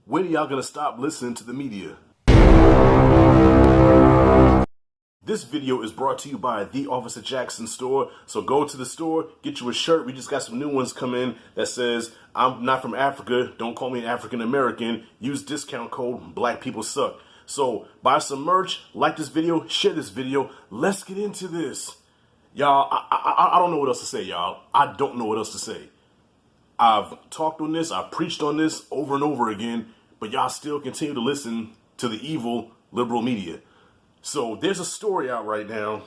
When are y'all gonna stop listening to the media? This video is brought to you by the Officer Jackson store. So go to the store, get you a shirt. We just got some new ones come in that says, "I'm not from Africa. Don't call me an African American. Use discount code Black People Suck." So buy some merch, like this video, share this video. Let's get into this. Y'all, I don't know what else to say, y'all. I don't know what else to say. I've talked on this, I've preached on this over and over again, but y'all still continue to listen to the evil liberal media. So there's a story out right now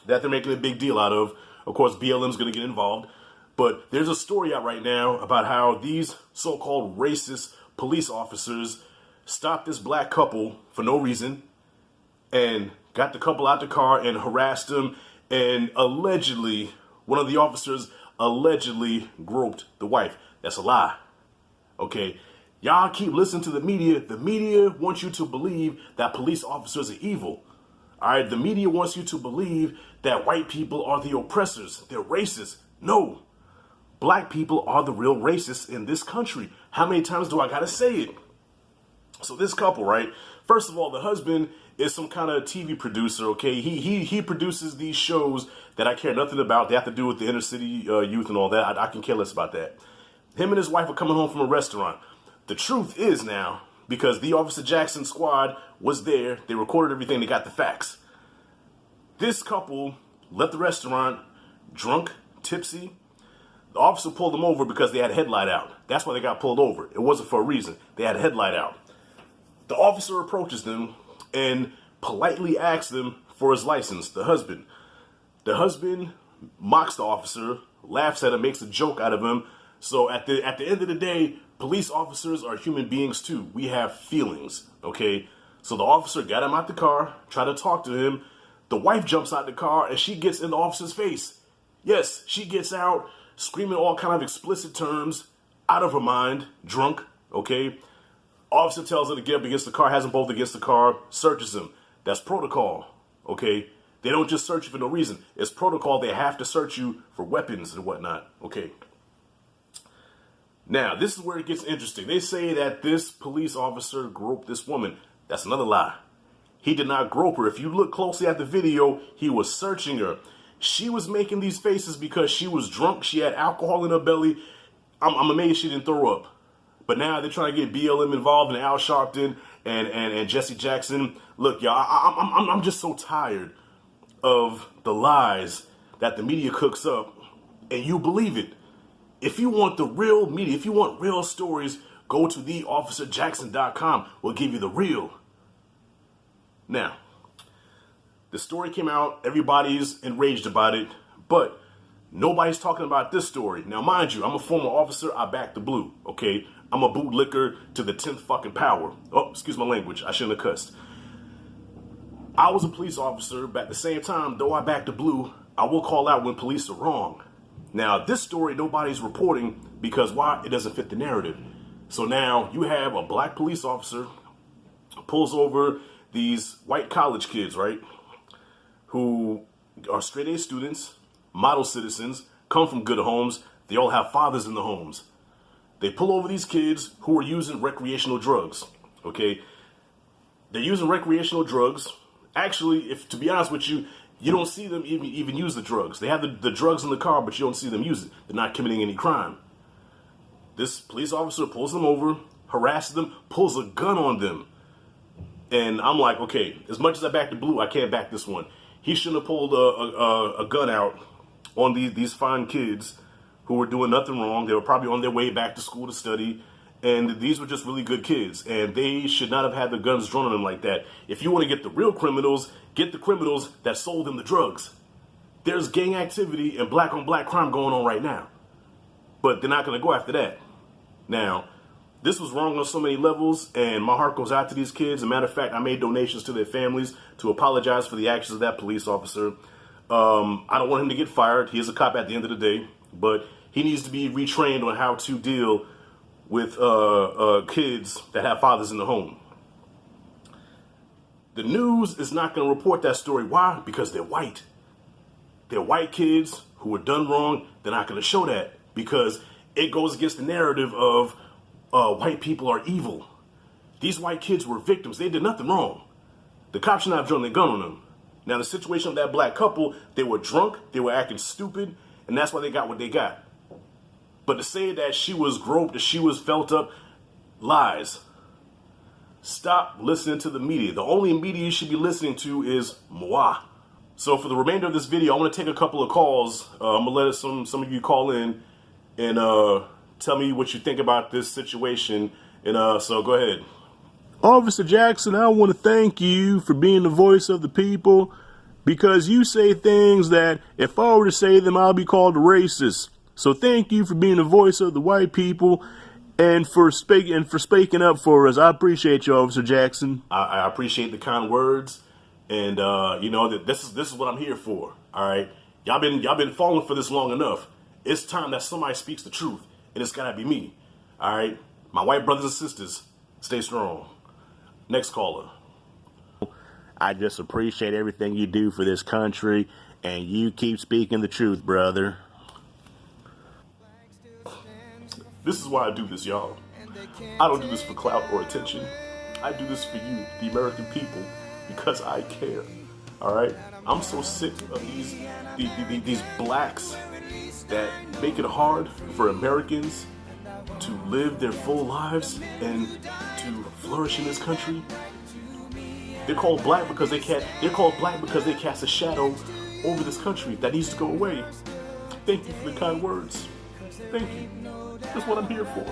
that they're making a big deal out of. Of course, BLM's going to get involved. But there's a story out right now about how these so-called racist police officers stopped this black couple for no reason and got the couple out the car and harassed them. And allegedly, one of the officers allegedly groped the wife. That's a lie. Okay? Y'all keep listening to the media. The media wants you to believe that police officers are evil. All right, the media wants you to believe that white people are the oppressors. They're racist. No, black people are the real racists in this country. How many times do I gotta say it? So this couple, right? First of all, the husband is some kind of TV producer. Okay, he produces these shows that I care nothing about. They have to do with the inner city youth and all that. I can care less about that. Him and his wife are coming home from a restaurant. The truth is now, because the Officer Jackson squad was there, they recorded everything, they got the facts. This couple left the restaurant drunk, tipsy. The officer pulled them over because they had a headlight out. That's why they got pulled over. It wasn't for a reason. They had a headlight out. The officer approaches them and politely asks them for his license, the husband. The husband mocks the officer, laughs at him, makes a joke out of him. So at the end of the day, police officers are human beings too. We have feelings, okay? So the officer got him out the car, tried to talk to him. The wife jumps out the car and she gets in the officer's face. Yes, she gets out screaming all kind of explicit terms, out of her mind, drunk, okay? Officer tells her to get up against the car, has them both against the car, searches him. That's protocol, okay? They don't just search you for no reason. It's protocol. They have to search you for weapons and whatnot, okay? Now, this is where it gets interesting. They say that this police officer groped this woman. That's another lie. He did not grope her. If you look closely at the video, he was searching her. She was making these faces because she was drunk. She had alcohol in her belly. I'm amazed she didn't throw up. But now they're trying to get BLM involved and Al Sharpton and Jesse Jackson. Look, y'all, I'm just so tired of the lies that the media cooks up, and you believe it. If you want the real media, if you want real stories, go to theofficerjackson.com. We'll give you the real. Now, the story came out. Everybody's enraged about it, but nobody's talking about this story. Now, mind you, I'm a former officer. I back the blue, okay? I'm a bootlicker to the 10th fucking power. Oh, excuse my language. I shouldn't have cussed. I was a police officer, but at the same time, though I back the blue, I will call out when police are wrong. Now, this story, nobody's reporting because why? It doesn't fit the narrative. So now you have a black police officer pulls over these white college kids, right? Who are straight A students, model citizens, come from good homes. They all have fathers in the homes. They pull over these kids who are using recreational drugs, okay? They're using recreational drugs. Actually, if to be honest with you, you don't see them even use the drugs. They have the drugs in the car, but you don't see them use it. They're not committing any crime. This police officer pulls them over, harasses them, pulls a gun on them. And I'm like, okay, as much as I back the blue, I can't back this one. He shouldn't have pulled a gun out on these fine kids who were doing nothing wrong. They were probably on their way back to school to study. And these were just really good kids. And they should not have had the guns drawn on them like that. If you want to get the real criminals, get the criminals that sold them the drugs. There's gang activity and black on black crime going on right now. But they're not going to go after that. Now, this was wrong on so many levels, and my heart goes out to these kids. As a matter of fact, I made donations to their families to apologize for the actions of that police officer. I don't want him to get fired. He is a cop at the end of the day, but he needs to be retrained on how to deal with kids that have fathers in the home. The news is not going to report that story. Why? Because they're white. They're white kids who were done wrong. They're not going to show that because it goes against the narrative of white people are evil. These white kids were victims. They did nothing wrong. The cops should not have drawn their gun on them. Now, the situation of that black couple, they were drunk, they were acting stupid, and that's why they got what they got. But to say that she was groped, that she was felt up, lies. Stop listening to the media. The only media you should be listening to is moi. So for the remainder of this video, I want to take a couple of calls. I'm going to let some of you call in and tell me what you think about this situation. And so go ahead. Officer Jackson, I want to thank you for being the voice of the people, because you say things that if I were to say them, I'll be called a racist. So thank you for being the voice of the white people and for speaking up for us. I appreciate you, Officer Jackson. I appreciate the kind words, and you know, this is what I'm here for. All right, y'all been falling for this long enough. It's time that somebody speaks the truth, and it's gotta be me. All right, my white brothers and sisters, stay strong. Next caller. I just appreciate everything you do for this country, and you keep speaking the truth, brother. This is why I do this, y'all. I don't do this for clout or attention. I do this for you, the American people, because I care. All right? I'm so sick of these blacks that make it hard for Americans to live their full lives and to flourish in this country. They're called black because they cast a shadow over this country that needs to go away. Thank you for the kind words. Thank you. That's what I'm here for.